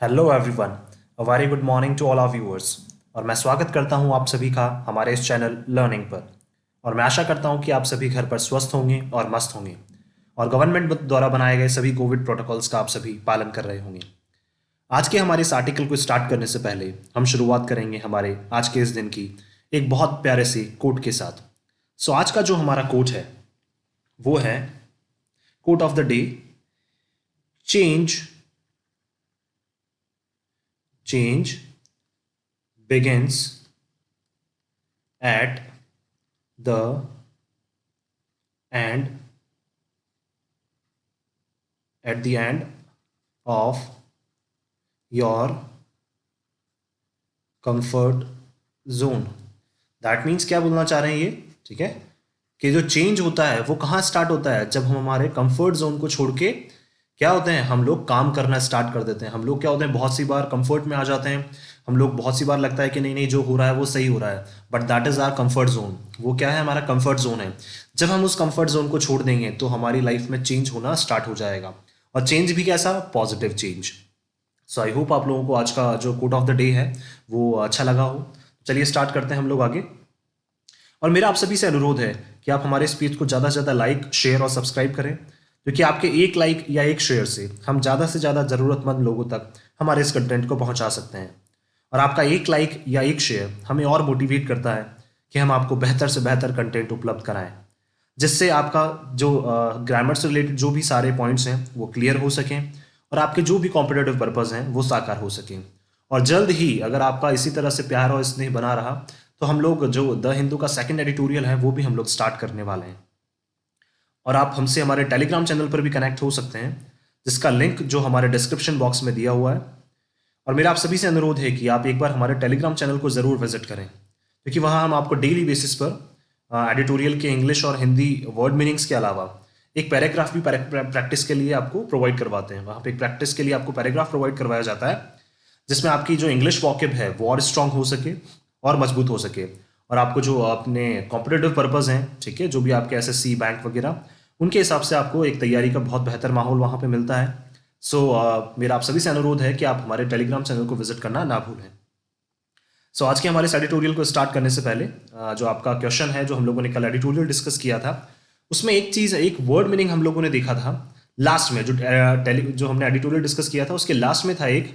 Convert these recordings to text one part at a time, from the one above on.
Hello everyone, a very good morning to all our viewers. और मैं स्वागत करता हूं आप सभी का हमारे इस चैनल लर्निंग पर। और मैं आशा करता हूं कि आप सभी घर पर स्वस्थ होंगे और मस्त होंगे और गवर्नमेंट द्वारा बनाए गए सभी कोविड प्रोटोकॉल्स का आप सभी पालन कर रहे होंगे। आज के हमारे इस आर्टिकल को स्टार्ट करने से पहले हम शुरुआत करेंगे हमारे आज के इस दिन की एक बहुत प्यारे से कोट के साथ। सो आज का जो हमारा कोट है वो है quote of the day. Change change begins at the end of your comfort zone। That means क्या बोलना चाह रहे हैं ये, ठीक है, कि जो चेंज होता है वो कहाँ स्टार्ट होता है, जब हम हमारे कंफर्ट जोन को छोड़ के क्या होते हैं, हम लोग काम करना स्टार्ट कर देते हैं। हम लोग क्या होते हैं, बहुत सी बार कंफर्ट में आ जाते हैं। हम लोग बहुत सी बार लगता है कि नहीं नहीं जो हो रहा है वो सही हो रहा है, but that is our comfort zone. वो क्या है, हमारा कंफर्ट जोन है। जब हम उस कंफर्ट जोन को छोड़ देंगे तो हमारी लाइफ में चेंज होना स्टार्ट हो जाएगा, और चेंज भी कैसा, positive change. So I hope आप लोगों को आज का जो कोट ऑफ द डे है वो अच्छा लगा हो। चलिए स्टार्ट करते हैं हम लोग आगे। और मेरा आप सभी से अनुरोध है कि आप हमारे इस पेज को ज़्यादा से ज़्यादा लाइक, शेयर और सब्सक्राइब करें, क्योंकि आपके एक लाइक या एक शेयर से हम ज़्यादा से ज़्यादा ज़रूरतमंद लोगों तक हमारे इस कंटेंट को पहुंचा सकते हैं। और आपका एक लाइक या एक शेयर हमें और मोटिवेट करता है कि हम आपको बेहतर से बेहतर कंटेंट उपलब्ध कराएं, जिससे आपका जो ग्रामर से रिलेटेड जो भी सारे पॉइंट्स हैं वो क्लियर हो सकें और आपके जो भी कॉम्पिटेटिव पर्पज़ हैं वो साकार हो सकें। और जल्द ही अगर आपका इसी तरह से प्यार और स्नेह बना रहा तो हम लोग जो द हिंदू का सेकंड एडिटोरियल है वो भी हम लोग स्टार्ट करने वाले हैं। और आप हमसे हमारे टेलीग्राम चैनल पर भी कनेक्ट हो सकते हैं, जिसका लिंक जो हमारे डिस्क्रिप्शन बॉक्स में दिया हुआ है। और मेरा आप सभी से अनुरोध है कि आप एक बार हमारे टेलीग्राम चैनल को ज़रूर विजिट करें, क्योंकि वहाँ हम आपको डेली बेसिस पर एडिटोरियल के इंग्लिश और हिंदी वर्ड मीनिंग्स के अलावा एक पैराग्राफ भी प्रैक्टिस के लिए आपको प्रोवाइड करवाते हैं। वहाँ पे एक प्रैक्टिस के लिए आपको पैराग्राफ प्रोवाइड करवाया जाता है, जिसमें आपकी जो इंग्लिश वॉकेब है वो और स्ट्रांग हो सके और मजबूत हो सके, और आपको जो अपने कॉम्पिटेटिव पर्पज़ हैं, ठीक है, जो भी आपके एसएससी, बैंक वगैरह, उनके हिसाब से आपको एक तैयारी का बहुत बेहतर माहौल वहाँ पे मिलता है। सो मेरा आप सभी से अनुरोध है कि आप हमारे टेलीग्राम चैनल को विजिट करना ना भूलें। सो आज के हमारे इस एडिटोरियल को स्टार्ट करने से पहले जो आपका क्वेश्चन है, जो हम लोगों ने कल एडिटोरियल डिस्कस किया था, उसमें एक चीज़, एक वर्ड मीनिंग हम लोगों ने देखा था लास्ट में। जो हमने एडिटोरियल डिस्कस किया था उसके लास्ट में था एक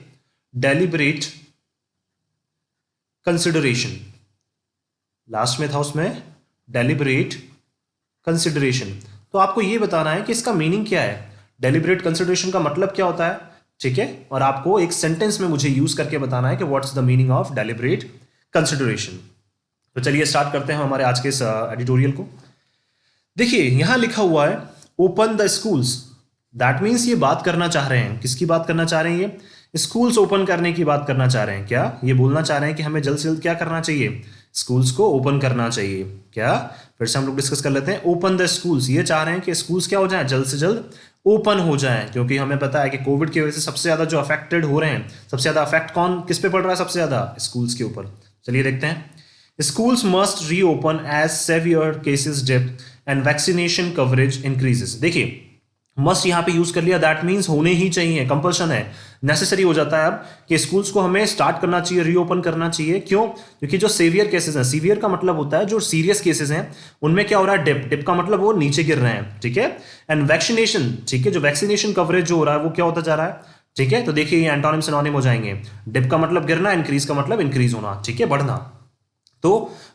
डेलिबरेट कंसिडरेशन। लास्ट में था उसमें डेलिबरेट कंसिडरेशन। तो आपको ये बताना है कि इसका मीनिंग क्या है, डेलिबरेट कंसिडरेशन का मतलब क्या होता है, ठीक है, और आपको एक सेंटेंस में मुझे यूज करके बताना है कि what's the meaning of deliberate consideration. तो चलिए स्टार्ट करते हैं हमारे आज के इस एडिटोरियल को। देखिए यहां लिखा हुआ है open the schools. That means ये बात करना चाह रहे हैं, किसकी बात करना चाह रहे हैं, ये स्कूल्स ओपन करने की बात करना चाह रहे हैं। क्या ये बोलना चाह रहे हैं कि हमें जल्द से जल्द क्या करना चाहिए, स्कूल्स को ओपन करना चाहिए। क्या, फिर से हम लोग डिस्कस कर लेते हैं। ओपन द स्कूल्स, ये चाह रहे हैं कि स्कूल्स क्या हो जाए, जल्द से जल्द ओपन हो जाए, क्योंकि हमें पता है कि कोविड की वजह से सबसे ज्यादा जो अफेक्टेड हो रहे हैं, सबसे ज्यादा अफेक्ट कौन किस पे पड़ रहा है, सबसे ज्यादा स्कूल्स के ऊपर। चलिए देखते हैं। Schools must reopen as severe cases dip and vaccination coverage increases। देखिए मस्ट यहाँ पे यूज कर लिया, दैट मीन्स होने ही चाहिए, कंपल्शन है, नेसेसरी हो जाता है अब कि स्कूल्स को हमें स्टार्ट करना चाहिए, रीओपन करना चाहिए। क्यों? क्योंकि जो सीवियर केसेस हैं, सीवियर का मतलब होता है जो सीरियस केसेस हैं, उनमें क्या हो रहा है, डिप, डिप का मतलब वो नीचे गिर रहे हैं, ठीक है। एंड वैक्सीनेशन, ठीक है, जो वैक्सीनेशन कवरेज जो हो रहा है वो क्या होता जा रहा है, ठीक है। तो देखिए ये एंटोनिम सिनोनिम हो जाएंगे। डिप का मतलब गिरना, इंक्रीज का मतलब इंक्रीज होना, ठीक है, बढ़ना। तो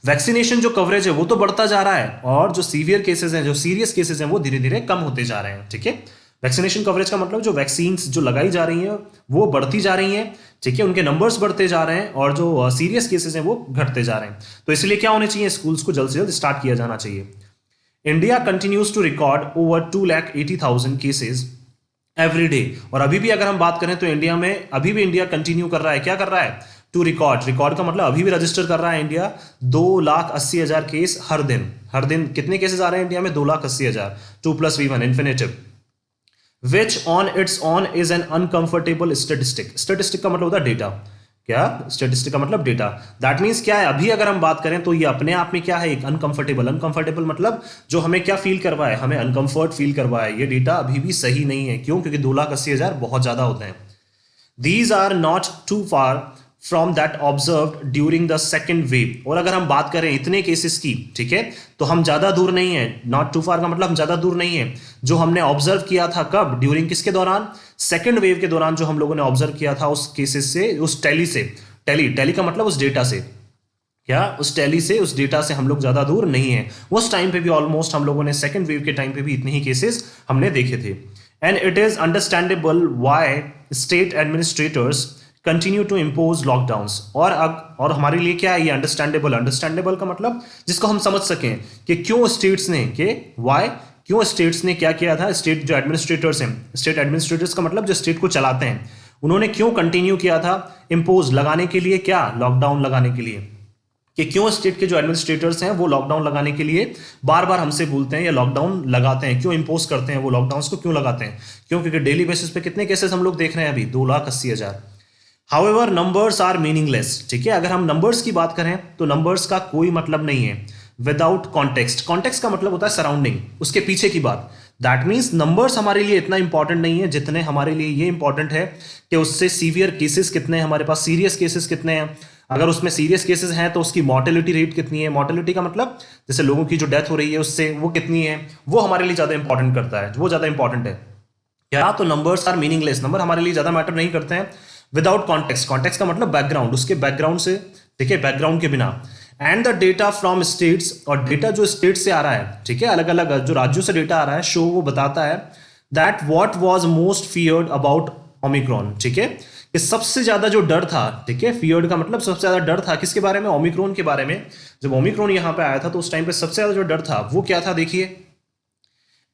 वैक्सीनेशन जो कवरेज है वो तो बढ़ता जा रहा है, और जो सीवियर केसेस हैं, जो सीरियस केसेस हैं, वो धीरे धीरे कम होते जा रहे हैं, ठीक है। वैक्सीनेशन कवरेज का मतलब जो वैक्सीन जो लगाई जा रही हैं वो बढ़ती जा रही हैं, ठीक है, उनके नंबर्स बढ़ते जा रहे हैं, और जो सीरियस केसेस हैं वो घटते जा रहे हैं। तो इसलिए क्या होने चाहिए, स्कूल्स को जल्द से जल्द स्टार्ट किया जाना चाहिए। India continues to record over 2,80,000 cases every day. और अभी भी अगर हम बात करें तो इंडिया में अभी भी इंडिया कंटिन्यू कर रहा है, क्या कर रहा है, टू रिकॉर्ड। रिकॉर्ड का मतलब अभी भी रजिस्टर कर रहा है इंडिया 2,80,000 केस हर दिन। हर दिन कितने केसेस आ रहे हैं इंडिया में, 2,80,000, 2+V1 infinitive, which on it's on is an uncomfortable statistic. Statistic का मतलब होता है डेटा। क्या, स्टेटिस्टिक का मतलब डेटा। दैट मीन्स क्या है, अभी अगर हम बात करें तो ये अपने आप में क्या है, एक अनकंफर्टेबल। अनकंफर्टेबल मतलब जो हमें क्या फील करवाए, हमें अनकंफर्ट फील करवाए। ये डेटा अभी भी सही नहीं है। क्यों? क्योंकि 2,80,000 बहुत ज्यादा होते हैं। These are not too far from that observed during the second wave. और अगर हम बात करें इतने केसेस की, ठीक है, तो हम ज्यादा दूर नहीं है। नॉट टू फार का मतलब हम ज्यादा दूर नहीं है। जो हमने ऑब्जर्व किया था कब, ड्यूरिंग किसके दौरान, सेकेंड वेव के दौरान जो हम लोगों ने ऑब्जर्व किया था उस केसेस से, उस टेली से, टेली का मतलब उस डेटा से, क्या उस टेली से, उस डेटा से हम लोग ज्यादा दूर नहीं है। उस टाइम पे भी ऑलमोस्ट हम लोगों ने सेकेंड वेव के टाइम पे भी इतने ही केसेस हमने देखे थे। And it is understandable why state administrators continue to impose lockdowns. और हमारे लिए क्या है ये अंडरस्टैंडेबल का मतलब जिसको हम समझ सकें कि क्यों स्टेट्स ने, कि व्हाई, क्यों स्टेट्स ने क्या किया था। स्टेट जो एडमिनिस्ट्रेटर्स हैं, स्टेट एडमिनिस्ट्रेटर्स का मतलब जो स्टेट को चलाते हैं, उन्होंने क्यों कंटिन्यू किया था इम्पोज लगाने के लिए, क्या लॉकडाउन लगाने के लिए, कि क्यों स्टेट के जो एडमिनिस्ट्रेटर्स हैं वो लॉकडाउन लगाने के लिए बार बार हमसे बोलते हैं या लॉकडाउन लगाते हैं, क्यों इंपोज करते हैं वो लॉकडाउन को क्यों लगाते हैं, क्यों, क्योंकि डेली बेसिस पे कितने केसेस हम लोग देख रहे हैं अभी, 2,80,000। हाउएवर नंबर्स आर मीनिंगलेस, ठीक है। अगर हम नंबर्स की बात करें तो नंबर्स का कोई मतलब नहीं है विदाउट कॉन्टेक्स्ट। कॉन्टेक्स्ट का मतलब होता है सराउंडिंग, उसके पीछे की बात। दैट मीन्स नंबर्स हमारे लिए इतना इंपॉर्टेंट नहीं है जितने हमारे लिए ये इंपॉर्टेंट है कि उससे सीवियर केसेस कितने हैं हमारे पास, सीरियस केसेस कितने हैं। अगर उसमें सीरियस केसेस हैं तो उसकी मॉर्टेलिटी रेट कितनी है, मॉर्टेलिटी का मतलब जैसे लोगों की जो डेथ हो रही है उससे वो कितनी है, वो हमारे लिए ज्यादा इंपॉर्टेंट करता है, वो ज्यादा इंपॉर्टेंट है। क्या, तो नंबर्स आर मीनिंगलेस, नंबर हमारे लिए ज्यादा मैटर नहीं करते हैं विदाउट कॉन्टेक्स्ट। कॉन्टेक्स्ट का मतलब बैकग्राउंड, उसके बैकग्राउंड से, ठीक है, बैकग्राउंड के बिना। And the data from states, और डेटा जो स्टेट से आ रहा है, ठीक है, अलग अलग जो राज्यों से डेटा आ रहा है, शो वो बताता है that what was most feared about Omicron, ठीक है, कि सबसे ज्यादा जो डर था, ठीक है, फियर्ड का मतलब सबसे ज्यादा डर था किसके बारे में, ओमिक्रॉन के बारे में। जब ओमिक्रॉन यहां पे आया था तो उस टाइम पे सबसे ज्यादा जो डर था वो क्या था, देखिए,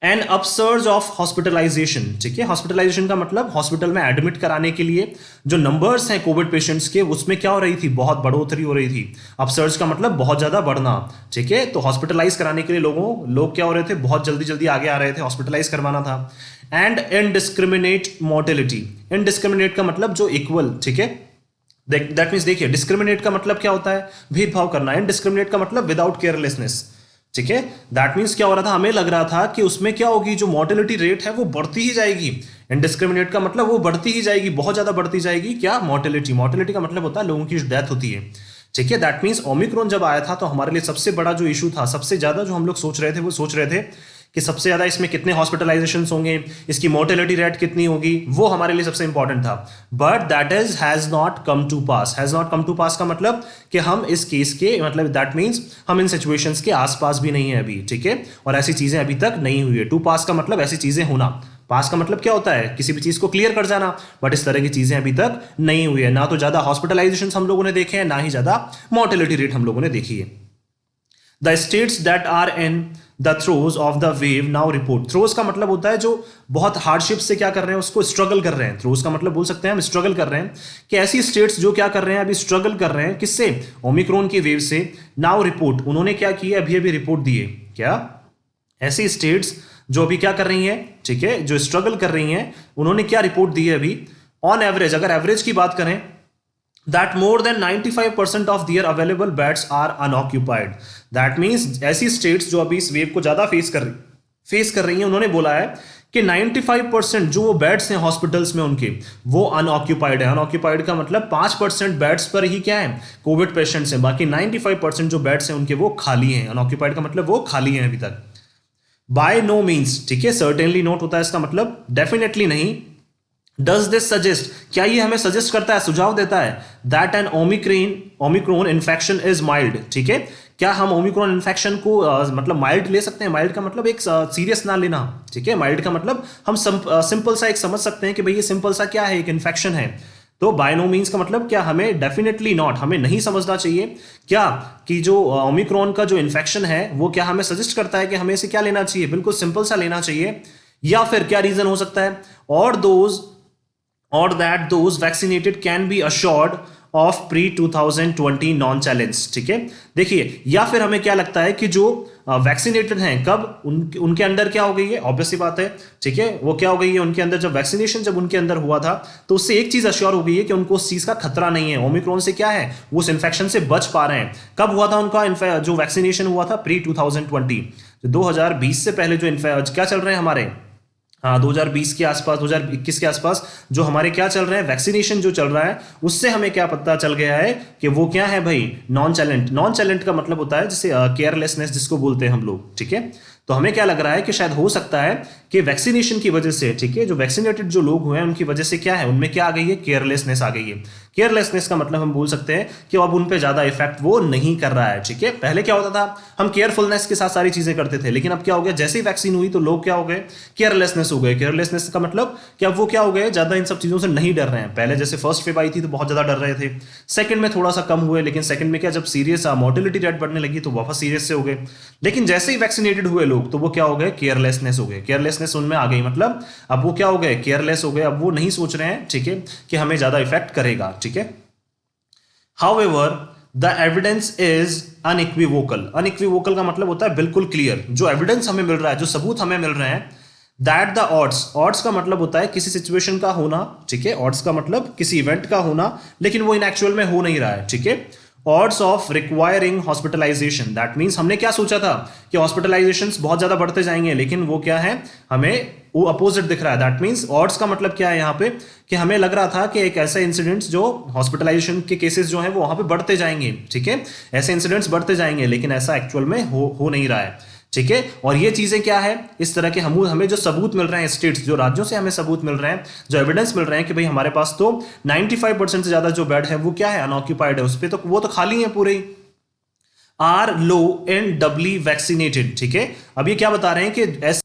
एन अपसर्ज ऑफ हॉस्पिटलाइजेशन, ठीक है। हॉस्पिटलाइजेशन का मतलब हॉस्पिटल में एडमिट कराने के लिए जो नंबर्स हैं कोविड पेशेंट्स के, उसमें क्या हो रही थी, बहुत बढ़ोतरी हो रही थी। अपसर्ज का मतलब बहुत ज्यादा बढ़ना, ठीक है। तो हॉस्पिटलाइज कराने के लिए लोग क्या हो रहे थे, बहुत जल्दी जल्दी आगे आ रहे थे, हॉस्पिटलाइज करवाना था। एंड इनडिस्क्रिमिनेट मोर्टेलिटी, इनडिस्क्रिमिनेट का मतलब जो इक्वल, ठीक है, दैट मीन्स देखिए, डिस्क्रिमिनेट का मतलब क्या होता है, भेदभाव करना। इनडिस्क्रिमिनेट का मतलब विदाउट केयरलेसनेस, ठीक है। दैट मीन्स क्या हो रहा था, हमें लग रहा था कि उसमें क्या होगी, जो मॉर्टेलिटी रेट है वो बढ़ती ही जाएगी। इनडिस्क्रिमिनेट का मतलब वो बढ़ती ही जाएगी, बहुत ज्यादा बढ़ती जाएगी। क्या, मॉर्टेलिटी का मतलब होता है लोगों की डेथ होती है, ठीक है। दैट मीन्स ओमिक्रॉन जब आया था तो हमारे लिए सबसे बड़ा जो इशू था, सबसे ज्यादा जो हम लोग सोच रहे थे, वो सोच रहे थे कि सबसे ज्यादा इसमें कितने हॉस्पिटलाइजेशंस होंगे, इसकी मोर्टेलिटी रेट कितनी होगी, वो हमारे लिए सबसे इंपॉर्टेंट था। But that is has not come to pass. Has not come to pass का मतलब कि हम इस केस के, मतलब दैट मीन्स हम इन सिचुएशंस के आसपास भी नहीं है अभी, ठीक है, और ऐसी चीजें अभी तक नहीं हुई है। टू पास का मतलब ऐसी चीजें होना, पास का मतलब क्या होता है, किसी भी चीज को क्लियर कर जाना, बट इस तरह की चीजें अभी तक नहीं हुई है। ना तो ज्यादा हॉस्पिटलाइजेशन हम लोगों ने देखे हैं, ना ही ज्यादा मॉर्टेलिटी रेट हम लोगों ने देखी है। The states that are in the throes of the wave now report. Throes का मतलब होता है जो बहुत हार्डशिप से क्या कर रहे हैं, उसको स्ट्रगल कर रहे हैं। थ्रोज का मतलब बोल सकते हैं हम स्ट्रगल कर रहे हैं, कि ऐसी स्टेट्स जो क्या कर रहे हैं, अभी स्ट्रगल कर रहे हैं किससे, ओमिक्रॉन की वेव से। नाउ रिपोर्ट, उन्होंने क्या किया, अभी अभी रिपोर्ट दिए। क्या, ऐसी स्टेट्स जो अभी क्या कर रही हैं, ठीक है, जो स्ट्रगल कर रही हैं, उन्होंने क्या रिपोर्ट दी है अभी। ऑन एवरेज, अगर एवरेज की बात करें, that more than 95% of their available beds are unoccupied. That means ऐसी states जो अभी इस वेव को ज्यादा फेस कर रही हैं, उन्होंने बोला है कि 95% जो वो बेड्स हैं हॉस्पिटल्स में उनके, वो अनऑक्यूपाइड है। अनऑक्यूपाइड का मतलब 5% बेड्स पर ही क्या है, कोविड पेशेंट्स हैं, बाकी 95% जो बेड्स हैं उनके वो खाली हैं। अनऑक्यूपाइड का मतलब वो खाली हैं अभी तक। बाय नो मीन्स, ठीक है, सर्टेनली नोट होता है इसका मतलब डेफिनेटली नहीं। डज दिस सजेस्ट, क्या ये हमें सजेस्ट करता है, सुझाव देता है, that an omicron infection is mild, ठीक है, क्या हम ओमिक्रॉन इन्फेक्शन को मतलब माइल्ड ले सकते हैं। माइल्ड का मतलब एक सीरियस ना लेना, ठीक है। माइल्ड का मतलब हम सिंपल सा एक समझ सकते हैं कि भाई ये सिंपल सा क्या है, एक इन्फेक्शन है। तो बाय नो मीन्स का मतलब क्या, हमें डेफिनेटली नॉट, हमें नहीं समझना चाहिए क्या, कि जो ओमिक्रॉन का जो इन्फेक्शन है वो क्या हमें सजेस्ट करता है कि हमें इसे क्या लेना चाहिए, बिल्कुल सिंपल सा लेना चाहिए। या फिर क्या रीजन हो सकता है, or that those vaccinated can be assured of pre-2020 non-challenge, ठीक है। देखिए, या फिर हमें क्या लगता है कि जो वैक्सीनेटेड हैं, कब उनके अंदर क्या हो गई है, ऑब्वियस सी बात है, ठीक है, वो क्या हो गई है उनके अंदर, जब वैक्सीनेशन जब उनके अंदर हुआ था तो उससे एक चीज अश्योर हो गई है कि उनको उस चीज का खतरा नहीं है। ओमिक्रॉन से क्या है, वो उस इन्फेक्शन से बच पा रहे हैं। कब हुआ था उनका जो वैक्सीनेशन हुआ था, प्री 2020, 2020 से पहले जो क्या चल रहे हैं हमारे हाँ 2020 के आसपास, 2021 के आसपास जो हमारे क्या चल रहा है, वैक्सीनेशन जो चल रहा है, उससे हमें क्या पता चल गया है कि वो क्या है भाई, नॉन चैलेंट। नॉन चैलेंट का मतलब होता है जैसे केयरलेसनेस जिसको बोलते हैं हम लोग, ठीक है। तो हमें क्या लग रहा है कि शायद हो सकता है कि वैक्सीनेशन की वजह से, ठीक है, जो वैक्सीनेटेड जो लोग हुए हैं उनकी वजह से क्या है, उनमें क्या आ गई है, केयरलेसनेस आ गई है। केयरलेसनेस का मतलब हम बोल सकते हैं कि अब उन पे ज्यादा इफेक्ट वो नहीं कर रहा है, ठीक है। पहले क्या होता था, हम केयरफुलनेस के साथ सारी चीजें करते थे, लेकिन अब क्या हो गया, जैसे ही वैक्सीन हुई तो लोग क्या हो गए, केयरलेसनेस हो गए। केयरलेसनेस का मतलब कि अब वो क्या हो गए, ज्यादा इन सब चीजों से नहीं डर रहे हैं। पहले जैसे फर्स्ट वेव आई थी तो बहुत ज्यादा डर रहे थे, सेकंड में थोड़ा सा कम हुए, लेकिन सेकंड में क्या, जब सीरियस मोर्टेलिटी रेट बढ़ने लगी तो वापस सीरियस से हो गए। लेकिन जैसे ही वैक्सीनेटेड हुए लोग तो वो क्या हो गए, केयरलेसनेस हो गए। केयरलेसनेस उनमें आ गई, मतलब अब वो क्या हो गए, केयरलेस हो गए। अब वो नहीं सोच रहे हैं, ठीक है, कि हमें ज्यादा इफेक्ट करेगा, ठीक है। However, the evidence is unequivocal. Unequivocal का मतलब होता है बिल्कुल क्लियर। जो एविडेंस हमें मिल रहा है, जो सबूत हमें मिल रहे हैं, दैट द ऑड्स, ऑड्स का मतलब होता है किसी सिचुएशन का होना, ठीक है। ऑड्स का मतलब किसी इवेंट का होना, लेकिन वो इन एक्चुअल में हो नहीं रहा है, ठीक है। Odds of requiring hospitalisation, that means हमने क्या सोचा था कि हॉस्पिटलाइजेशन बहुत ज्यादा बढ़ते जाएंगे, लेकिन वो क्या है, हमें वो अपोजिट दिख रहा है। दैट मीन्स ऑड्स का मतलब क्या है यहाँ पे, कि हमें लग रहा था कि एक ऐसा इंसिडेंट्स जो हॉस्पिटलाइजेशन के केसेस जो हैं वो वहां पे बढ़ते जाएंगे, ठीक है, ऐसे इंसिडेंट्स बढ़ते जाएंगे, लेकिन ऐसा एक्चुअल में हो नहीं रहा है, ठीक है। और ये चीजें क्या है, इस तरह के हमें जो सबूत मिल रहे हैं स्टेट्स, जो राज्यों से हमें सबूत मिल रहे हैं, जो एविडेंस मिल रहे हैं कि भाई हमारे पास तो 95% से ज्यादा जो बेड है वो क्या है, अनऑक्यूपाइड है, उस पर तो वो तो खाली है पूरे, are low and Dabali vaccinated, ठीक है। अब ये क्या बता रहे हैं कि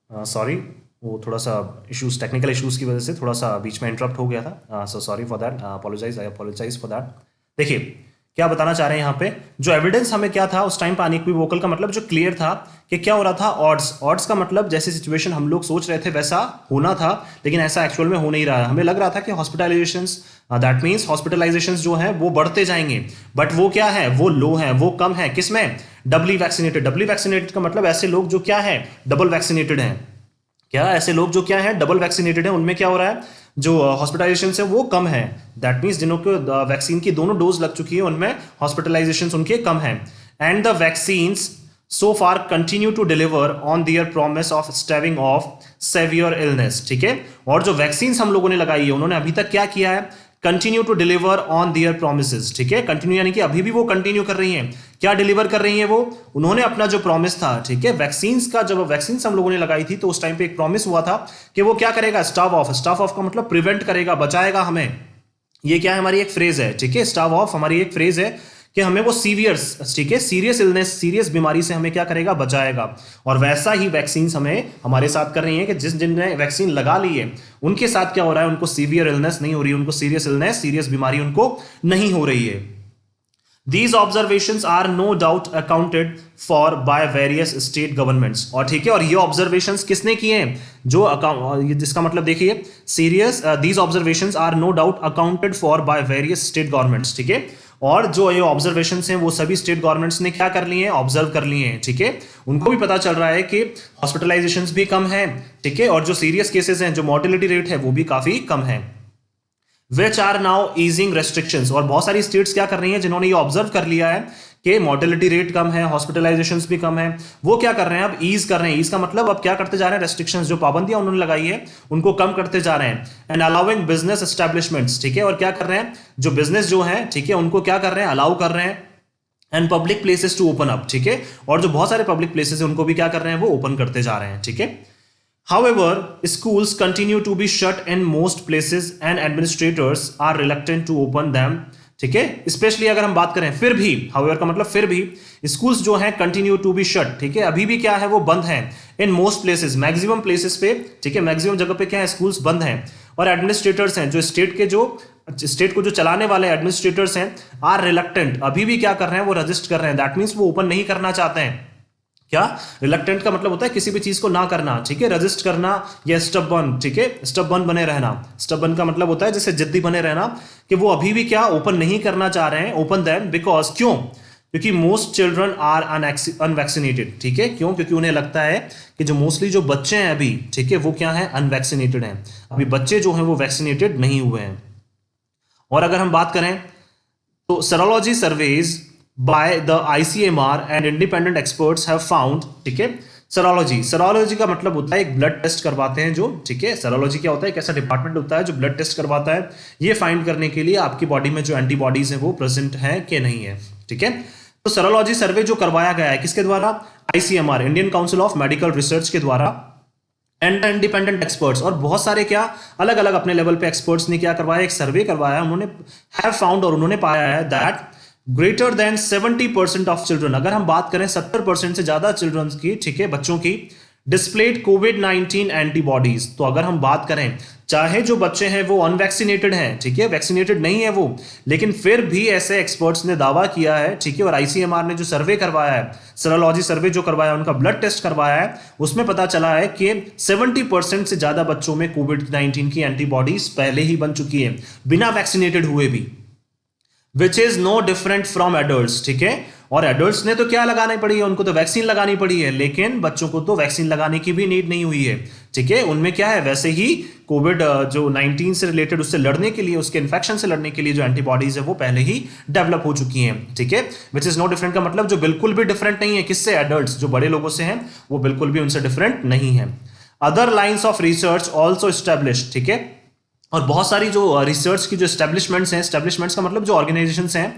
सॉरी, वो थोड़ा सा इश्यूज, टेक्निकल इश्यूज की वजह से थोड़ा सा बीच में इंटरप्ट हो गया था। So sorry for that, apologise, I apologise for that. देखिए क्या बताना चाह रहे हैं यहाँ पे, जो एविडेंस हमें क्या था उस टाइम पे, अनइक्विवोकल का मतलब जो क्लियर था कि क्या हो रहा था, ऑड्स। ऑड्स का मतलब जैसे सिचुएशन हम लोग सोच रहे थे वैसा होना था, लेकिन ऐसा एक्चुअल में हो नहीं रहा है। हमें लग रहा था कि हॉस्पिटलाइजेशंस, दैट मीन्स हॉस्पिटलाइजेशंस जो है वो बढ़ते जाएंगे, बट वो क्या है, वो लो है, वो कम है। किसमें, डबली वैक्सीनेटेड। डबली वैक्सीनेटेड का मतलब ऐसे लोग जो क्या है, डबल वैक्सीनेटेड हैं। क्या ऐसे लोग जो क्या है, डबल वैक्सीनेटेड है, उनमें क्या हो रहा है, जो हॉस्पिटलाइजेशन है वो कम है। दैट मीन्स जिन्हों को वैक्सीन की दोनों डोज लग चुकी है उनमें हॉस्पिटलाइजेशन उनके कम है। And the vaccines so far continue to deliver on their promise of staving off severe illness, ठीक है। और जो वैक्सीन हम लोगों ने लगाई है उन्होंने अभी तक क्या किया है, continue to deliver on their promise, ठीक है। कंटिन्यू यानी कि अभी भी वो कंटिन्यू कर रही हैं। क्या डिलीवर कर रही हैं वो, उन्होंने अपना जो प्रॉमिस था, ठीक है, वैक्सीन्स का, जब वैक्सीन हम लोगों ने लगाई थी तो उस टाइम पे एक प्रॉमिस हुआ था कि वो क्या करेगा, स्टाव ऑफ। स्टाव ऑफ का मतलब प्रिवेंट करेगा, बचाएगा हमें। ये क्या है, हमारी एक फ्रेज है, ठीक है, स्टाव ऑफ हमारी एक फ्रेज है कि हमें वो सीवियर्स, ठीक है, सीरियस इलनेस, सीरियस बीमारी से हमें क्या करेगा, बचाएगा। और वैसा ही वैक्सीन हमें हमारे साथ कर रही हैं कि जिनने वैक्सीन लगा ली है उनके साथ क्या हो रहा है, उनको सीवियर इलनेस नहीं हो रही है, उनको सीरियस इलनेस, सीरियस बीमारी उनको नहीं हो रही है। These observations are no doubt accounted for by various state governments। और ठीक है, और ये observations किसने किए हैं, जो जिसका मतलब देखिए, serious, these observations are no doubt accounted for by various state governments, ठीक है। और जो ये ऑब्जर्वेशंस हैं वो सभी स्टेट गवर्नमेंट्स ने क्या कर लिए हैं, ऑब्जर्व कर लिए हैं, ठीक है। उनको भी पता चल रहा है कि हॉस्पिटलाइजेशंस भी कम है, ठीक है, और जो सीरियस केसेस हैं, जो मॉर्टेलिटी रेट है वो भी काफी कम है। Which are now easing restrictions. और बहुत सारी स्टेट्स क्या कर रही हैं, जिन्होंने ये ऑब्जर्व कर लिया है कि मोर्टेलिटी रेट कम है, हॉस्पिटलाइजेशंस भी कम है, वो क्या कर रहे हैं अब ईज कर रहे हैं। ईज का मतलब अब क्या करते जा रहे हैं, रेस्ट्रिक्शंस जो पाबंदियां उन्होंने लगाई है उनको कम करते जा रहे हैं। एंड अलाउइंग बिजनेस एस्टैब्लिशमेंट्स, ठीक है, और क्या कर रहे हैं, जो बिजनेस जो है, ठीक है, उनको क्या कर रहे हैं, अलाउ कर रहे हैं। And public places to open up, ठीक है, और जो बहुत सारे पब्लिक प्लेसेस है उनको भी क्या कर रहे हैं, वो ओपन करते जा रहे हैं, ठीक है। However, schools continue to be shut in most places and administrators are reluctant to open them, ठीक है। स्पेशली अगर हम बात करें, फिर भी, however का मतलब फिर भी, स्कूल्स जो हैं कंटिन्यू टू बी शट, ठीक है, अभी भी क्या है, वो बंद हैं। In most places, maximum places पे, ठीक है, मैक्सिमम जगह पे क्या है, स्कूल्स बंद हैं। और एडमिनिस्ट्रेटर्स हैं, जो स्टेट को जो चलाने वाले एडमिनिस्ट्रेटर्स हैं, आर रिलक्टेंट, अभी भी क्या कर रहे हैं, वो रजिस्ट कर रहे हैं। दैट मीन्स वो ओपन नहीं करना चाहते हैं। क्या रिलक्टेंट का मतलब होता है किसी भी चीज को ना करना, ठीक है, रजिस्ट करना या स्टबर्न, ठीक है, स्टबर्न बने रहना। स्टबर्न का मतलब होता है जैसे जिद्दी बने रहना, कि वो अभी भी क्या ओपन नहीं करना चाह रहे हैं, ओपन देम, बिकॉज क्यों, क्योंकि मोस्ट चिल्ड्रन आर अनवैक्सीनेटेड, ठीक है, क्यों, क्योंकि उन्हें लगता है कि जो मोस्टली जो बच्चे हैं अभी, ठीक है, वो क्या है, अनवैक्सीनेटेड हैं। अभी बच्चे जो हैं वो वैक्सीनेटेड नहीं हुए हैं। और अगर हम बात करें तो serology surveys by the ICMR and independent experts have found, ठीक है, सेरोलॉजी का मतलब होता है एक ब्लड टेस्ट करवाते हैं जो, ठीक है, सेरोलॉजी क्या होता है, एक ऐसा डिपार्टमेंट होता है जो ब्लड टेस्ट करवाता है ये फाइंड करने के लिए आपकी बॉडी में जो एंटीबॉडीज हैं वो प्रेजेंट है कि नहीं है, ठीक है। तो सेरोलॉजी सर्वे जो करवाया गया है किसके द्वारा, ICMR, Indian council of medical research के द्वारा, एंड इंडिपेंडेंट एक्सपर्ट्स, और बहुत सारे क्या अलग अलग अपने लेवल पे एक्सपर्ट्स ने क्या करवाया, एक सर्वे करवाया, उन्होंने हैव फाउंड, और उन्होंने पाया है that greater than 70% of children, अगर हम बात करें 70% से ज्यादा चिल्ड्रन की, ठीक है, बच्चों की, डिस्प्लेड कोविड-19 एंटीबॉडीज। तो अगर हम बात करें, चाहे जो बच्चे हैं वो अनवैक्सीनेटेड हैं, ठीक है, वैक्सीनेटेड नहीं है वो, लेकिन फिर भी ऐसे एक्सपर्ट्स ने दावा किया है, ठीक है, और ICMR ने जो सर्वे करवाया है, सेरोलॉजी सर्वे जो करवाया, उनका ब्लड टेस्ट करवाया है, उसमें पता चला है कि 70% से ज्यादा बच्चों में कोविड-19 की एंटीबॉडीज पहले ही बन चुकी है, बिना वैक्सीनेटेड हुए भी, which is no different from adults, ठीक है। और एडल्ट्स ने तो क्या लगानी पड़ी है, उनको तो वैक्सीन लगानी पड़ी है, लेकिन बच्चों को तो वैक्सीन लगाने की भी नीड नहीं हुई है, ठीक है। उनमें क्या है, वैसे ही कोविड जो 19 से रिलेटेड, उससे लड़ने के लिए, उसके इन्फेक्शन से लड़ने के लिए जो एंटीबॉडीज है वो पहले ही डेवलप हो चुकी हैं, ठीक है। विच इज नो डिफरेंट का मतलब जो बिल्कुल भी डिफरेंट नहीं है, किससे, एडल्ट्स, जो बड़े लोगों से हैं वो बिल्कुल भी उनसे डिफरेंट नहीं है। Other lines of research also establish, ठीक है, और बहुत सारी जो रिसर्च की जो एस्टेब्लिशमेंट्स हैं, एस्टेब्लिशमेंट्स का मतलब जो ऑर्गेनाइजेशंस हैं,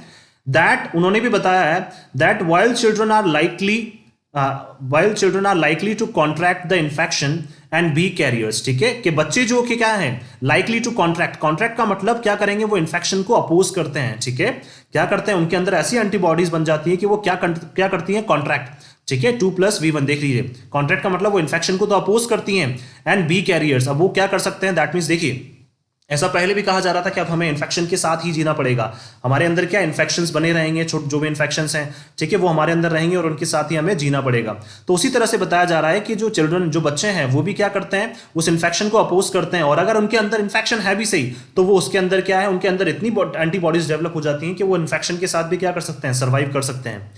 दैट उन्होंने भी बताया है that while children are likely to contract the infection and be carriers, ठीक है, कि बच्चे जो कि क्या है, लाइकली टू कॉन्ट्रैक्ट का मतलब क्या करेंगे, वो इन्फेक्शन को अपोज करते हैं, ठीक है, क्या करते हैं, उनके अंदर ऐसी एंटीबॉडीज बन जाती है कि वो क्या करती हैं, कॉन्ट्रैक्ट, ठीक है, 2+V1 देख लीजिए, कॉन्ट्रैक्ट का मतलब वो इन्फेक्शन को तो अपोज करती हैं, एंड बी कैरियर्स, अब वो क्या कर सकते हैं, दैट मीन्स देखिए, ऐसा पहले भी कहा जा रहा था कि अब हमें इन्फेक्शन के साथ ही जीना पड़ेगा, हमारे अंदर क्या इन्फेक्शंस बने रहेंगे, जो भी इन्फेक्शंस हैं, ठीक है, वो हमारे अंदर रहेंगे और उनके साथ ही हमें जीना पड़ेगा। तो उसी तरह से बताया जा रहा है कि जो बच्चे हैं वो भी क्या करते हैं, उस इन्फेक्शन को अपोज करते हैं, और अगर उनके अंदर इन्फेक्शन है भी सही, तो वो उसके अंदर क्या है, उनके अंदर इतनी एंटीबॉडीज डेवलप हो जाती हैं कि वो इन्फेक्शन के साथ भी क्या कर सकते हैं, सर्वाइव कर सकते हैं।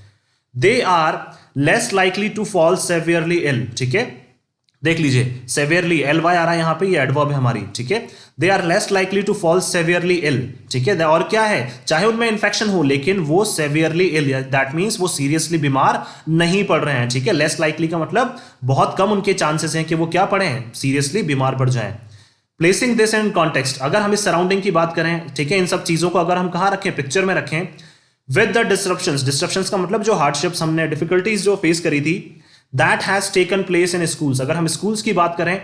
They are less likely to fall severely ill, ठीक है, देख लीजिए, सेवियरली, LY आ रहा है यहां पे, ये एडवर्ब है हमारी, ठीक है, they are less likely to fall severely ill, ठीक है, और क्या है, चाहे उनमें इन्फेक्शन हो लेकिन वो सेवियरली इल, दैट मींस वो सीरियसली बीमार नहीं पड़ रहे हैं, ठीक है। लेस लाइकली का मतलब बहुत कम उनके चांसेस हैं कि वो क्या पड़े हैं, सीरियसली बीमार पड़ जाएं। प्लेसिंग दिस इन कॉन्टेक्स्ट, अगर हम इस सराउंडिंग की बात करें, ठीक है, इन सब चीजों को अगर हम कहां रखें, पिक्चर में रखें, विद द डिस्ट्रप्शंस का मतलब जो हार्डशिप्स हमने, डिफिकल्टीज जो फेस करी थी, that has taken place in schools, अगर हम स्कूल्स की बात करें,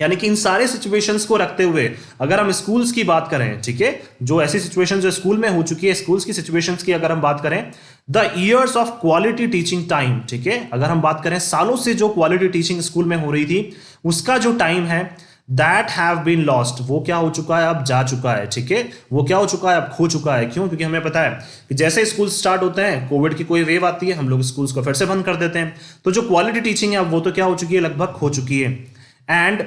यानी कि इन सारे सिचुएशंस को रखते हुए अगर हम स्कूल्स की बात करें, ठीक है, जो ऐसी सिचुएशन जो स्कूल में हो चुकी है, स्कूल्स की सिचुएशंस की अगर हम बात करें, the years of quality teaching time, ठीक है, अगर हम बात करें सालों से जो क्वालिटी टीचिंग स्कूल में हो रही थी, उसका जो टाइम है, दैट हैव बीन लॉस्ट, वो क्या हो चुका है, अब जा चुका है, ठीक है, वो क्या हो चुका है, अब खो चुका है। क्यों, क्योंकि हमें पता है कि जैसे स्कूल स्टार्ट होते हैं, कोविड की कोई वेव आती है, हम लोग स्कूल्स को फिर से बंद कर देते हैं, तो जो क्वालिटी टीचिंग है अब वो तो क्या हो चुकी है, लगभग खो चुकी है। And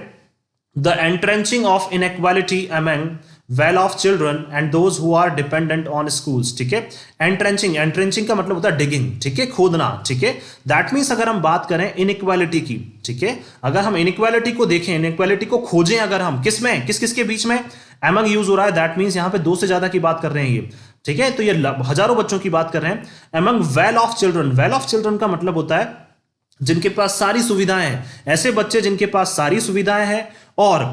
the entrenching of inequality among well off children and those who are dependent on schools, ठीक है, एंट्रेंचिंग का मतलब होता है डिगिंग, ठीक है, खोदना, ठीक है, दैट मीन्स अगर हम बात करें इनइक्वालिटी की, ठीक है, अगर हम इनइक्वालिटी को देखें, इनइक्वालिटी को खोजें, अगर हम किस किस के बीच में एमंग यूज हो रहा है, दैट मीन्स यहां पे दो से ज्यादा की बात कर रहे हैं ये, ठीक है, तो ये हजारों बच्चों की बात कर रहे हैं। Among well off children, well off children का मतलब होता है जिनके पास सारी सुविधाएं हैं, ऐसे बच्चे जिनके पास सारी सुविधाएं हैं, और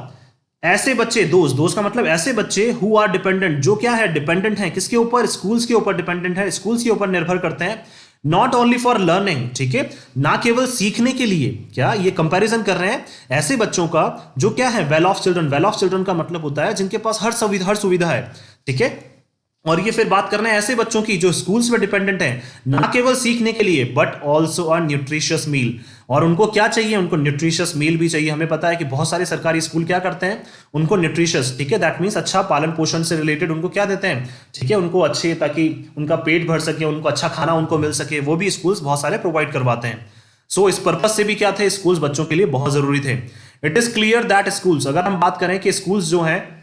ऐसे बच्चे, दोस्त का मतलब ऐसे बच्चे हु आर डिपेंडेंट, जो क्या है, डिपेंडेंट हैं किसके ऊपर, स्कूल्स के ऊपर डिपेंडेंट है, स्कूल्स के ऊपर निर्भर करते हैं। नॉट ओनली फॉर लर्निंग, ठीक है, ना केवल सीखने के लिए, क्या ये कंपैरिजन कर रहे हैं ऐसे बच्चों का जो क्या है, well off children. Well off children का मतलब होता है जिनके पास हर सुविधा है, ठीक है। और ये फिर बात करना है ऐसे बच्चों की जो स्कूल्स पे डिपेंडेंट हैं, ना केवल सीखने के लिए but also a nutritious meal. और उनको क्या चाहिए, उनको न्यूट्रिशियस मील भी चाहिए। हमें पता है कि बहुत सारे सरकारी स्कूल क्या करते हैं, उनको न्यूट्रिशियस, ठीक है, दैट मीन्स अच्छा पालन पोषण से रिलेटेड उनको क्या देते हैं, ठीक है, उनको अच्छे, ताकि उनका पेट भर सके, उनको अच्छा खाना उनको मिल सके, वो भी स्कूल्स बहुत सारे प्रोवाइड करवाते हैं। सो इस पर्पज से भी क्या थे, स्कूल्स बच्चों के लिए बहुत जरूरी थे। It is clear that schools, अगर हम बात करें कि स्कूल्स जो हैं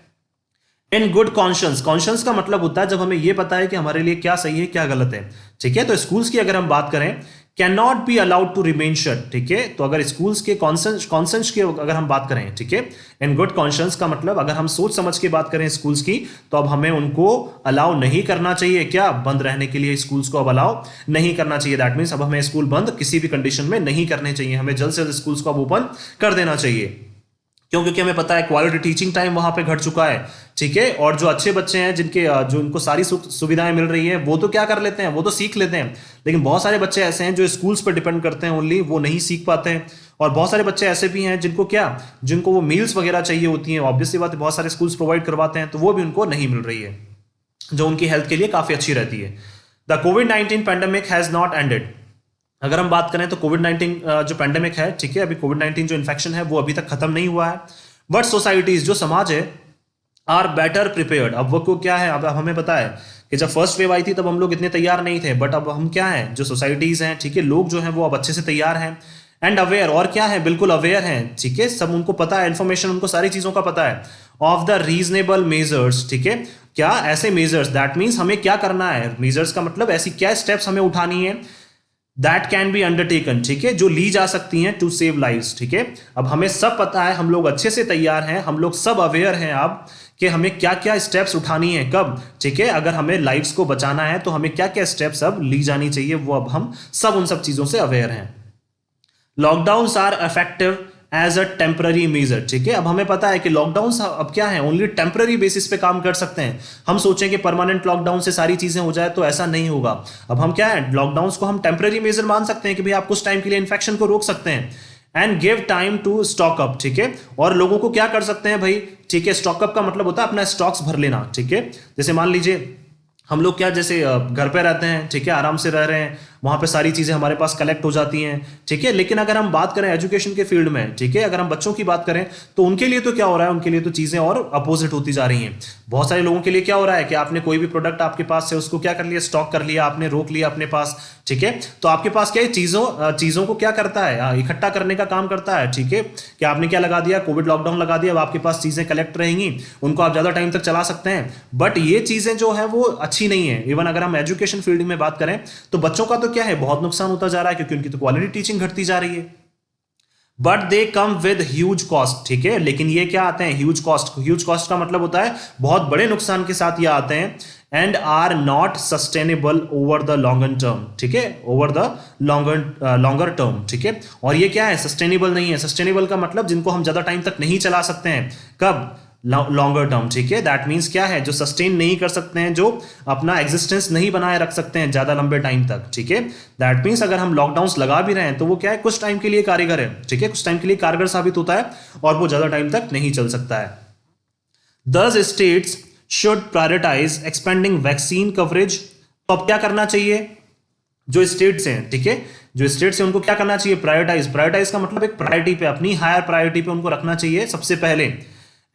इन गुड कॉन्शियंस, कॉन्शियंस का मतलब होता है जब हमें यह पता है कि हमारे लिए क्या सही है क्या गलत है, ठीक है। तो स्कूल्स की अगर हम बात करें, can not be allowed to remain shut, ठीक है। तो अगर स्कूल्स के कॉन्सेंस की अगर हम बात करें, ठीक है, इन गुड कॉन्शियंस का मतलब अगर हम सोच समझ के बात करें स्कूल्स की, तो अब हमें उनको अलाउ नहीं करना चाहिए, क्या, बंद रहने के लिए स्कूल्स को अब अलाउ नहीं करना चाहिए। दैट मीन्स अब हमें स्कूल बंद किसी भी कंडीशन में नहीं करने चाहिए, हमें जल्द से जल्द स्कूल्स को अब ओपन कर देना चाहिए। क्यों, क्योंकि हमें पता है क्वालिटी टीचिंग टाइम वहां पे घट चुका है, ठीक है। और जो अच्छे बच्चे हैं जो उनको सारी सुविधाएं मिल रही हैं, वो तो क्या कर लेते हैं, वो तो सीख लेते हैं। लेकिन बहुत सारे बच्चे ऐसे हैं जो स्कूल्स पर डिपेंड करते हैं ओनली, वो नहीं सीख पाते हैं। और बहुत सारे बच्चे ऐसे भी हैं जिनको वो मील्स वगैरह चाहिए होती हैं, ऑब्वियसली बात है, बहुत सारे स्कूल्स प्रोवाइड करवाते हैं, तो वो भी उनको नहीं मिल रही है, जो उनकी हेल्थ के लिए काफी अच्छी रहती है। The covid pandemic has not ended. अगर हम बात करें तो कोविड-19 जो पैंडेमिक है, ठीक है, अभी कोविड-19 जो इन्फेक्शन है वो अभी तक खत्म नहीं हुआ है। बट सोसाइटीज, जो समाज है, आर बेटर प्रिपेयर्ड। अब वो को क्या है, अब हमें पता है कि जब फर्स्ट वेव आई थी तब हम लोग इतने तैयार नहीं थे, बट अब हम क्या है, जो सोसाइटीज हैं, ठीक है, लोग जो हैं वो अब अच्छे से तैयार हैं एंड अवेयर, और क्या है, बिल्कुल अवेयर हैं, ठीक है, सब उनको पता है, इन्फॉर्मेशन उनको सारी चीजों का पता है, ऑफ द रीजनेबल मेजर्स, ठीक है, क्या ऐसे मेजर्स, दैट मीन्स हमें क्या करना है, मेजर्स का मतलब ऐसी क्या स्टेप्स हमें उठानी है, दैट कैन बी अंडरटेकन, ठीक है, जो ली जा सकती हैं टू सेव लाइव्स, ठीक है। अब हमें सब पता है, हम लोग अच्छे से तैयार हैं, हम लोग सब अवेयर हैं अब कि हमें क्या क्या स्टेप्स उठानी है, कब, ठीक है, अगर हमें लाइव्स को बचाना है तो हमें क्या क्या स्टेप्स अब ली जानी चाहिए, वो अब हम सब उन सब चीजों से अवेयर हैं। Lockdown are effective as a temporary measure, ठीक है। अब हमें पता है कि लॉकडाउन अब क्या है, ओनली टेम्पररी बेसिस पे काम कर सकते हैं। हम सोचें कि परमानेंट लॉकडाउन से सारी चीजें हो जाए तो ऐसा नहीं होगा। अब हम क्या है, लॉकडाउन को हम टेम्पररी मेजर मान सकते हैं कि भाई आप कुछ टाइम के लिए इन्फेक्शन को रोक सकते हैं and give time to stock up, ठीक है। और लोगों को क्या कर सकते हैं भाई, ठीक है, स्टॉकअप का मतलब होता है अपना स्टॉक्स भर लेना, ठीक है। जैसे मान लीजिए हम लोग क्या, जैसे घर पे रहते हैं, ठीक है, आराम से रह रहे हैं, वहां पे सारी चीजें हमारे पास कलेक्ट हो जाती हैं, ठीक है। लेकिन अगर हम बात करें एजुकेशन के फील्ड में, ठीक है, अगर हम बच्चों की बात करें तो उनके लिए तो क्या हो रहा है, उनके लिए तो चीजें और अपोजिट होती जा रही हैं। बहुत सारे लोगों के लिए क्या हो रहा है कि आपने कोई भी प्रोडक्ट आपके पास है उसको क्या कर लिया, स्टॉक कर लिया, आपने रोक लिया अपने पास, ठीक है। तो आपके पास क्या है, चीजों को क्या करता है, इकट्ठा करने का काम करता है, ठीक है। कि आपने क्या लगा दिया, कोविड लॉकडाउन लगा दिया, अब आपके पास चीजें कलेक्ट रहेंगी, उनको आप ज्यादा टाइम तक चला सकते हैं। बट ये चीजें जो है वो अच्छी नहीं है। इवन अगर हम एजुकेशन फील्ड में बात करें तो बच्चों का तो क्या है, बहुत नुकसान होता जा रहा है, क्योंकि उनकी तो क्वालिटी टीचिंग घटती जा रही है। But they come with huge cost, ठीक है। लेकिन ये क्या आते हैं, ह्यूज कॉस्ट। ह्यूज कॉस्ट का मतलब होता है बहुत बड़े नुकसान के साथ ये आते हैं। And are not sustainable over the longer term, ठीक है, ओवर द लॉन्गर टर्म, ठीक है। और ये क्या है, सस्टेनेबल नहीं है। सस्टेनेबल का मतलब जिनको हम ज्यादा टाइम तक नहीं चला सकते हैं, कब, लॉन्गर टर्म, ठीक है। दैट मीन्स क्या है, जो सस्टेन नहीं कर सकते हैं, जो अपना एग्जिस्टेंस नहीं बनाए रख सकते हैं ज्यादा लंबे टाइम तक, ठीक है। दैट मीन्स अगर हम लॉकडाउन लगा भी रहे हैं तो वो क्या है, कुछ टाइम के लिए कारगर है, ठीक है, कुछ टाइम के लिए कारगर साबित होता है और वो ज्यादा टाइम तक नहीं चल सकता है। Thus states should prioritise expanding vaccine coverage. तो अब क्या करना चाहिए, जो स्टेट्स हैं, ठीक है, जो स्टेट्स हैं उनको क्या करना चाहिए, प्रायोरिटाइज का मतलब एक प्रायोरिटी पे, अपनी हायर प्रायोरिटी पे उनको रखना चाहिए सबसे पहले।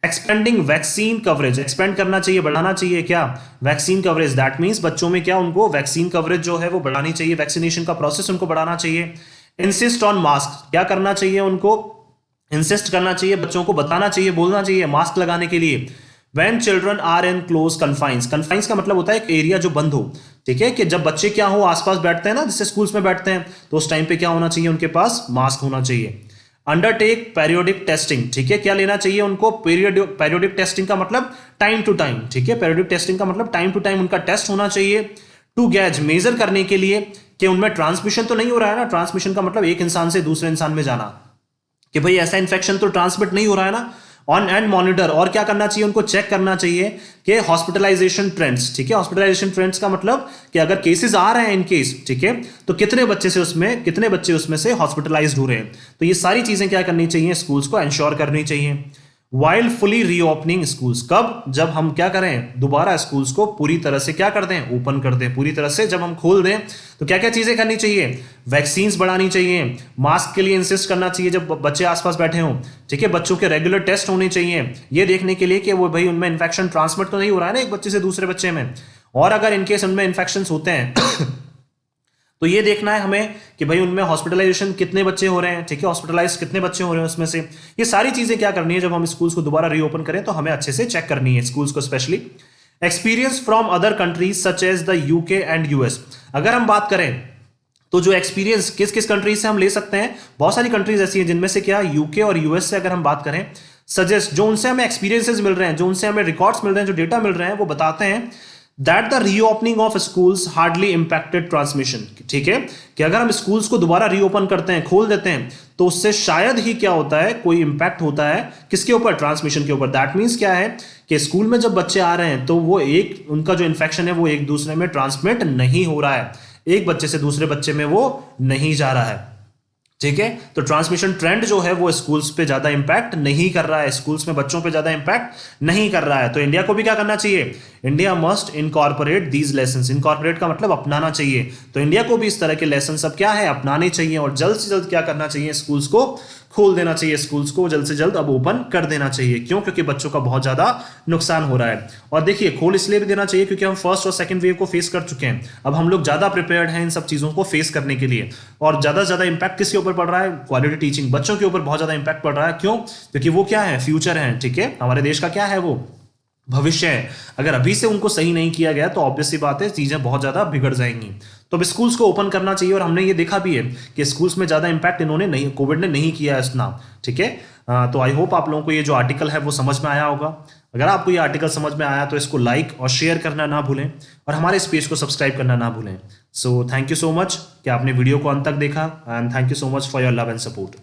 एक्सपेंडिंग वैक्सीन कवरेज, एक्सपेंड करना चाहिए, बढ़ाना चाहिए, क्या, वैक्सीन कवरेज। दैट मीन्स बच्चों में क्या, उनको वैक्सीन कवरेज जो है वो बढ़ानी चाहिए, वैक्सीनेशन का प्रोसेस उनको बढ़ाना चाहिए। इंसिस्ट ऑन मास्क, क्या करना चाहिए, उनको इंसिस्ट करना चाहिए, बच्चों को बताना चाहिए, बोलना चाहिए मास्क लगाने के लिए। When children are in close confines, confines का मतलब होता है एक एरिया जो बंद हो, ठीक है, कि जब बच्चे क्या हो, आसपास बैठते हैं ना, जैसे स्कूल्स में बैठते हैं, तो उस टाइम पे क्या होना चाहिए, उनके पास मास्क होना चाहिए। अंडरटेक पेरियोडिक टेस्टिंग, ठीक है, क्या लेना चाहिए उनको, पेरियोडिक टेस्टिंग का मतलब टाइम टू टाइम, ठीक है, पेरियोडिक टेस्टिंग का मतलब टाइम टू टाइम उनका टेस्ट होना चाहिए, टू गैज मेजर करने के लिए कि उनमें ट्रांसमिशन तो नहीं हो रहा है ना, ट्रांसमिशन का मतलब एक इंसान से दूसरे इंसान में जाना, कि भाई ऐसा इन्फेक्शन तो ट्रांसमिट नहीं हो रहा है ना, ऑन एंड मॉनिटर, और क्या करना चाहिए उनको, चेक करना चाहिए कि हॉस्पिटलाइजेशन ट्रेंड्स, ठीक है, हॉस्पिटलाइजेशन ट्रेंड्स का मतलब कि अगर केसेस आ रहे हैं इन केस, ठीक है, तो कितने बच्चे उसमें से हॉस्पिटलाइज्ड हो रहे हैं, तो ये सारी चीजें क्या करनी चाहिए, स्कूल्स को इंश्योर करनी चाहिए। वाइल फुली रीओपनिंग स्कूल्स, कब, जब हम क्या करें, दोबारा स्कूल्स को पूरी तरह से क्या कर दें, ओपन कर दें, पूरी तरह से जब हम खोल दें, तो क्या क्या चीजें करनी चाहिए, वैक्सीन्स बढ़ानी चाहिए, मास्क के लिए इंसिस्ट करना चाहिए जब बच्चे आसपास बैठे हों, ठीक है, बच्चों के रेगुलर टेस्ट होने चाहिए ये देखने के लिए कि वो भाई उनमें इन्फेक्शन ट्रांसमिट तो नहीं हो रहा है ना एक बच्चे से दूसरे बच्चे में, और अगर इनकेस उनमें इन्फेक्शन होते हैं तो ये देखना है हमें कि भाई उनमें हॉस्पिटलाइजेशन कितने बच्चे हो रहे हैं, ठीक है, हॉस्पिटलाइज कितने बच्चे हो रहे हैं उसमें से, ये सारी चीजें क्या करनी है जब हम स्कूल्स को दोबारा रीओपन करें तो हमें अच्छे से चेक करनी है स्कूल्स को, especially experience from other countries such as the UK and US. अगर हम बात करें तो जो एक्सपीरियंस किस किस कंट्रीज से हम ले सकते हैं, बहुत सारी कंट्रीज ऐसी हैं जिनमें से क्या यूके और यूएस से अगर हम बात करें, सजेस्ट जो उनसे हमें एक्सपीरियंसेस मिल रहे हैं, जो उनसे हमें रिकॉर्ड्स मिल रहे हैं, जो डेटा मिल रहे हैं, वो बताते हैं that the reopening of schools hardly impacted transmission, ठीक है, कि अगर हम स्कूल्स को दोबारा रीओपन करते हैं, खोल देते हैं, तो उससे शायद ही क्या होता है, कोई इंपैक्ट होता है किसके ऊपर, ट्रांसमिशन के ऊपर। दैट मीन्स क्या है कि स्कूल में जब बच्चे आ रहे हैं तो वो एक उनका जो इन्फेक्शन है वो एक दूसरे में ट्रांसमिट नहीं हो रहा है, एक बच्चे से दूसरे बच्चे में वो नहीं जा रहा है, ठीक है, तो ट्रांसमिशन ट्रेंड जो है वो स्कूल्स पे ज्यादा इंपैक्ट नहीं कर रहा है, स्कूल्स में बच्चों पे ज्यादा इंपैक्ट नहीं कर रहा है। तो इंडिया को भी क्या करना चाहिए, India must incorporate these lessons, incorporate का मतलब अपनाना चाहिए, तो इंडिया को भी इस तरह के लेसन सब क्या है, अपनाने चाहिए, और जल्द से जल्द क्या करना चाहिए, स्कूल्स को खोल देना चाहिए, स्कूल्स को जल्द से जल्द अब ओपन कर देना चाहिए। क्यों, क्योंकि बच्चों का बहुत ज्यादा नुकसान हो रहा है। और देखिए खोल इसलिए भी देना चाहिए क्योंकि हम फर्स्ट और सेकंड वेव को फेस कर चुके हैं, अब हम लोग ज्यादा प्रिपेयर्ड हैं इन सब चीजों को फेस करने के लिए, और ज्यादा से ज्यादा इंपैक्ट किसके ऊपर पड़ रहा है, क्वालिटी टीचिंग, बच्चों के ऊपर बहुत ज्यादा इंपैक्ट पड़ रहा है। क्यों, क्योंकि वो क्या है, फ्यूचर है, ठीक है, हमारे देश का क्या है, वो भविष्य है। अगर अभी से उनको सही नहीं किया गया तो ऑब्वियस सी बात है चीजें बहुत ज्यादा बिगड़ जाएंगी। तो अब स्कूल्स को ओपन करना चाहिए, और हमने ये देखा भी है कि स्कूल्स में ज्यादा इंपैक्ट इन्होंने नहीं, कोविड ने नहीं किया है इतना, ठीक है। तो आई होप आप लोगों को ये जो आर्टिकल है वो समझ में आया होगा। अगर आपको ये आर्टिकल समझ में आया तो इसको लाइक और शेयर करना ना भूलें, और हमारे इस पेज को सब्सक्राइब करना ना भूलें। So thank you so much कि आपने वीडियो को अंत तक देखा, and thank you so much for your love and support.